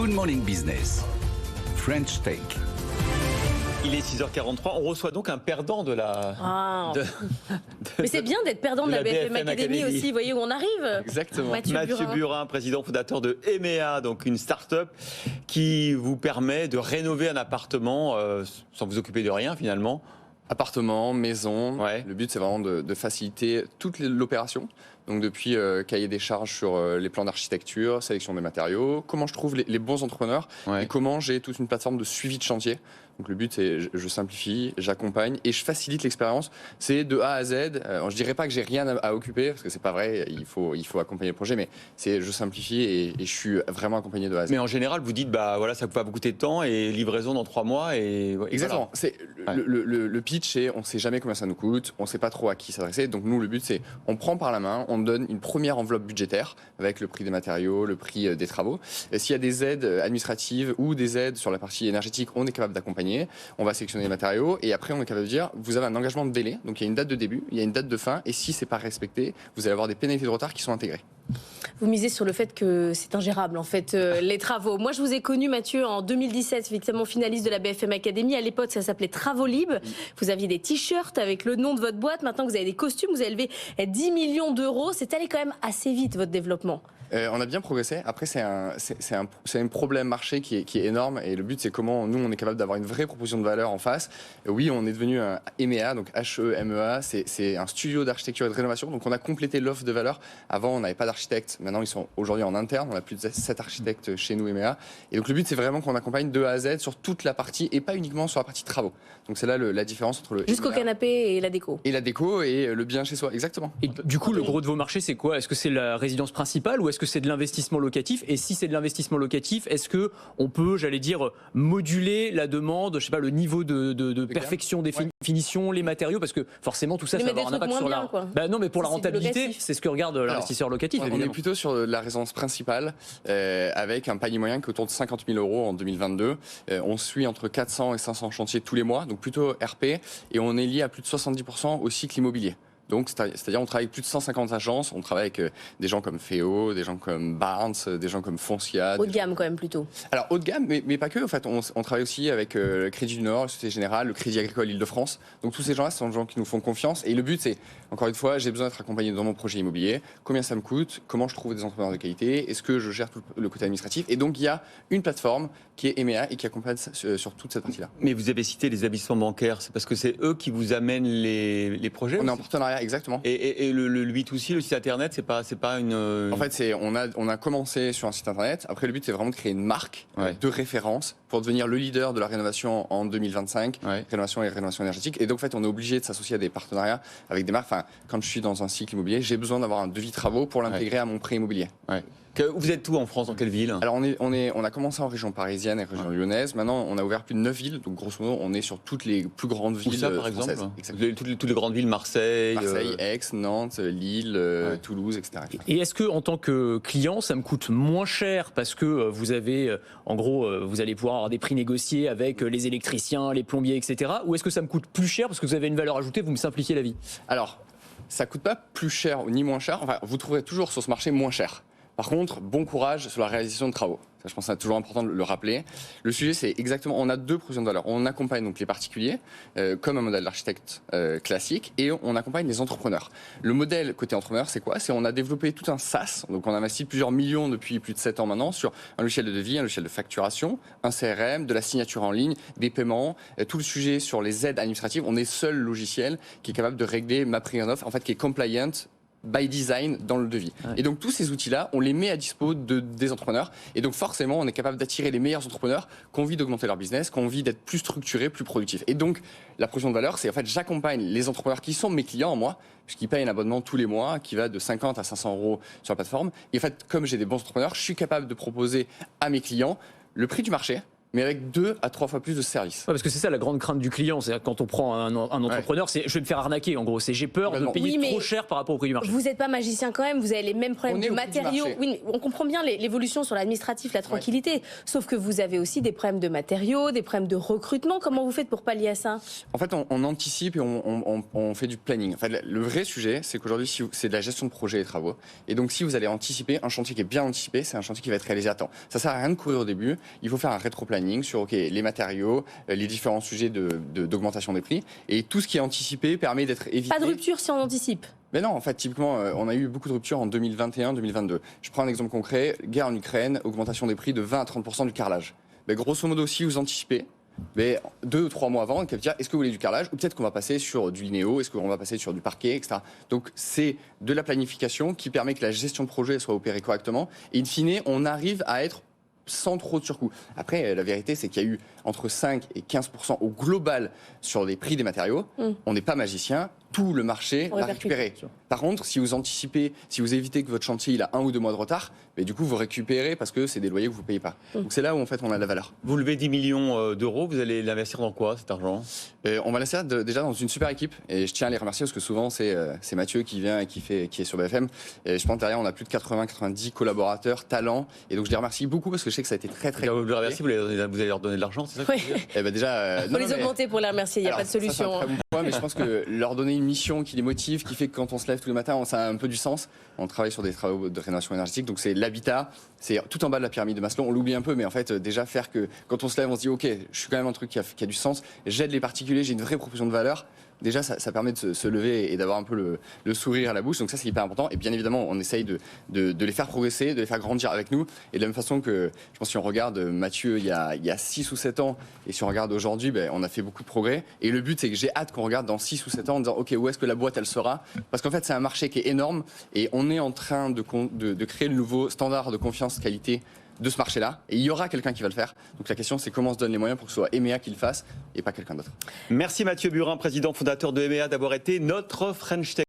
Good Morning Business, French Take. Il est 6h43, on reçoit donc un perdant de la... Mais c'est bien d'être perdant de la BFM Academy aussi, vous voyez où on arrive. Exactement. Mathieu Burin, président fondateur de EMEA, donc une start-up qui vous permet de rénover un appartement sans vous occuper de rien finalement. Appartement, maison, ouais. Le but c'est vraiment de faciliter toute l'opération. Donc depuis cahier des charges sur les plans d'architecture, sélection des matériaux, comment je trouve les bons entrepreneurs et comment j'ai toute une plateforme de suivi de chantier. Donc le but c'est je simplifie, j'accompagne et je facilite l'expérience. C'est de A à Z. Je dirais pas que j'ai rien à occuper parce que c'est pas vrai. Il faut accompagner le projet, mais c'est je simplifie et je suis vraiment accompagné de A à Z. Mais en général, vous dites bah voilà, ça va vous coûter de temps et livraison dans 3 mois et exactement. Voilà. C'est le pitch, c'est on sait jamais combien ça nous coûte, on sait pas trop à qui s'adresser. Donc nous le but c'est on prend par la main, on donne une première enveloppe budgétaire avec le prix des matériaux, le prix des travaux. Et s'il y a des aides administratives ou des aides sur la partie énergétique, on est capable d'accompagner. On va sélectionner les matériaux et après on est capable de dire vous avez un engagement de délai, donc il y a une date de début, il y a une date de fin et si c'est pas respecté, vous allez avoir des pénalités de retard qui sont intégrées. Vous misez sur le fait que c'est ingérable en fait les travaux. Moi je vous ai connu Mathieu en 2017, effectivement finaliste de la BFM Academy. À l'époque ça s'appelait Travolib. Vous aviez des t-shirts avec le nom de votre boîte. Maintenant vous avez des costumes, vous avez levé 10 millions d'euros. C'est allé quand même assez vite votre développement. On a bien progressé. Après, c'est un problème marché qui est énorme. Et le but, c'est comment nous, on est capable d'avoir une vraie proposition de valeur en face. Oui, on est devenu un EMEA, donc H-E-M-E-A. C'est un studio d'architecture et de rénovation. Donc, on a complété l'offre de valeur. Avant, on n'avait pas d'architectes. Maintenant, ils sont aujourd'hui en interne. On a plus de 7 architectes chez nous, EMEA. Et donc, le but, c'est vraiment qu'on accompagne de A à Z sur toute la partie et pas uniquement sur la partie travaux. Donc, c'est là la différence entre le jusqu'au EMEA canapé et la déco. Et la déco et le bien chez soi, exactement. Et du coup, le gros de vos marchés, c'est quoi? Est-ce que c'est la résidence principale ou est-ce que c'est de l'investissement locatif? Et si c'est de l'investissement locatif, est-ce que on peut, j'allais dire, moduler la demande, je sais pas, le niveau de perfection des finitions, les matériaux, parce que forcément tout ça, ça va avoir un impact sur la. Bah non, mais pour la rentabilité, c'est ce que regarde l'investisseur locatif. On est plutôt sur la résidence principale avec un panier moyen qui est autour de 50 000 euros en 2022. On suit entre 400 et 500 chantiers tous les mois, donc plutôt RP, et on est lié à plus de 70% au cycle immobilier. Donc, c'est-à-dire, on travaille avec plus de 150 agences, on travaille avec des gens comme Féo, des gens comme Barnes, des gens comme Foncia. Haut de gamme quand même plutôt. Alors, haut de gamme, mais pas que. En fait, on travaille aussi avec le Crédit du Nord, la Société Générale, le Crédit Agricole Île-de-France. Donc, tous ces gens-là, ce sont des gens qui nous font confiance. Et le but, c'est, encore une fois, j'ai besoin d'être accompagné dans mon projet immobilier. Combien ça me coûte? Comment je trouve des entrepreneurs de qualité? Est-ce que je gère tout le côté administratif? Et donc, il y a une plateforme qui est EMEA et qui accompagne sur toute cette partie-là. Mais vous avez cité les établissements bancaires, c'est parce que c'est eux qui vous amènent les projets? On est en partenariat, exactement. Et le B2C, le site internet, c'est pas une. En fait, on a commencé sur un site internet. Après, le but, c'est vraiment de créer une marque de référence pour devenir le leader de la rénovation en 2025, rénovation et rénovation énergétique. Et donc, en fait, on est obligé de s'associer à des partenariats avec des marques. Enfin, quand je suis dans un cycle immobilier, j'ai besoin d'avoir un devis travaux pour l'intégrer à mon prêt immobilier. Vous êtes où en France? Dans quelle ville? Alors on a commencé en région parisienne et région lyonnaise. Maintenant, on a ouvert plus de 9 villes. Donc grosso modo, on est sur toutes les plus grandes villes. Où ça, par exemple? Toutes les grandes villes, Marseille, Aix, Nantes, Lille, Toulouse, etc. Et est-ce que en tant que client, ça me coûte moins cher parce que vous avez, en gros, vous allez pouvoir avoir des prix négociés avec les électriciens, les plombiers, etc. Ou est-ce que ça me coûte plus cher parce que vous avez une valeur ajoutée, vous me simplifiez la vie? Alors, ça coûte pas plus cher ni moins cher. Enfin, vous trouverez toujours sur ce marché moins cher. Par contre, bon courage sur la réalisation de travaux. Ça, je pense que c'est toujours important de le rappeler. Le sujet, c'est exactement, on a deux propositions de valeur. On accompagne donc les particuliers, comme un modèle d'architecte classique, et on accompagne les entrepreneurs. Le modèle côté entrepreneur, c'est quoi? C'est on a développé tout un SaaS, donc on a investi plusieurs millions depuis plus de 7 ans maintenant sur un logiciel de devis, un logiciel de facturation, un CRM, de la signature en ligne, des paiements, tout le sujet sur les aides administratives. On est seul logiciel qui est capable de régler MaPrimeRénov', en fait, qui est compliant by design dans le devis. Et donc tous ces outils-là, on les met à dispo des entrepreneurs. Et donc forcément, on est capable d'attirer les meilleurs entrepreneurs qui ont envie d'augmenter leur business, qui ont envie d'être plus structurés, plus productifs. Et donc la proposition de valeur, c'est en fait j'accompagne les entrepreneurs qui sont mes clients, moi, puisqu'ils payent un abonnement tous les mois qui va de 50 à 500 euros sur la plateforme. Et en fait, comme j'ai des bons entrepreneurs, je suis capable de proposer à mes clients le prix du marché, mais avec 2 à 3 fois plus de services. Ouais, parce que c'est ça la grande crainte du client, c'est quand on prend un entrepreneur, c'est je vais me faire arnaquer en gros, c'est j'ai peur de payer trop cher par rapport au prix du marché. Vous n'êtes pas magicien quand même, vous avez les mêmes problèmes de matériaux. Oui, mais on comprend bien l'évolution sur l'administratif, la tranquillité, sauf que vous avez aussi des problèmes de matériaux, des problèmes de recrutement. Comment vous faites pour pallier à ça? En fait, on anticipe et on fait du planning. En fait, le vrai sujet, c'est qu'aujourd'hui, c'est de la gestion de projet et travaux. Et donc, si vous allez anticiper, un chantier qui est bien anticipé, c'est un chantier qui va être réalisé à temps. Ça sert à rien de courir au début. Il faut faire un rétro-planning sur les matériaux, les différents sujets d'augmentation des prix. Et tout ce qui est anticipé permet d'être évité. Pas de rupture si on anticipe? Mais non, en fait, typiquement, on a eu beaucoup de ruptures en 2021-2022. Je prends un exemple concret. Guerre en Ukraine, augmentation des prix de 20 à 30% du carrelage. Mais grosso modo, si vous anticipez, mais 2 ou 3 mois avant, on peut dire est-ce que vous voulez du carrelage ou peut-être qu'on va passer sur du linéo, est-ce qu'on va passer sur du parquet, etc. Donc c'est de la planification qui permet que la gestion de projet soit opérée correctement et in fine, on arrive à être sans trop de surcoût. Après, la vérité, c'est qu'il y a eu entre 5 et 15% au global sur les prix des matériaux. On n'est pas magicien. Tout le marché va récupérer. Par contre, si vous anticipez, si vous évitez que votre chantier il a 1 ou 2 mois de retard, mais du coup vous récupérez parce que c'est des loyers que vous ne payez pas. Donc c'est là où en fait on a de la valeur. Vous levez 10 millions d'euros, vous allez l'investir dans quoi cet argent? On va l'investir déjà dans une super équipe et je tiens à les remercier parce que souvent c'est Mathieu qui vient et qui est sur BFM. Et je pense que derrière on a plus de 80-90 collaborateurs, talents et donc je les remercie beaucoup parce que je sais que ça a été très Vous les remerciez, vous allez leur donner de l'argent, c'est ça? Déjà, faut les augmenter pour les remercier, il n'y a pas de solution. Ça, c'est un très bon point, mais je pense que leur donner une mission qui les motive, qui fait que quand on se lève tous les matins, ça a un peu du sens. On travaille sur des travaux de rénovation énergétique, donc c'est l'habitat, c'est tout en bas de la pyramide de Maslow. On l'oublie un peu, mais en fait, déjà faire que quand on se lève, on se dit ok, je suis quand même un truc qui a du sens, j'aide les particuliers, j'ai une vraie proposition de valeur. Déjà, ça permet de se lever et d'avoir un peu le sourire à la bouche. Donc ça, c'est hyper important. Et bien évidemment, on essaye de les faire progresser, de les faire grandir avec nous. Et de la même façon que, je pense, si on regarde Mathieu il y a 6 ou 7 ans, et si on regarde aujourd'hui, on a fait beaucoup de progrès. Et le but, c'est que j'ai hâte qu'on regarde dans 6 ou 7 ans en disant, OK, où est-ce que la boîte, elle sera? Parce qu'en fait, c'est un marché qui est énorme. Et on est en train de créer le nouveau standard de confiance qualité de ce marché-là, et il y aura quelqu'un qui va le faire. Donc la question, c'est comment on se donne les moyens pour que ce soit EMEA qui le fasse et pas quelqu'un d'autre. Merci Mathieu Burin, président fondateur de EMEA, d'avoir été notre French Tech.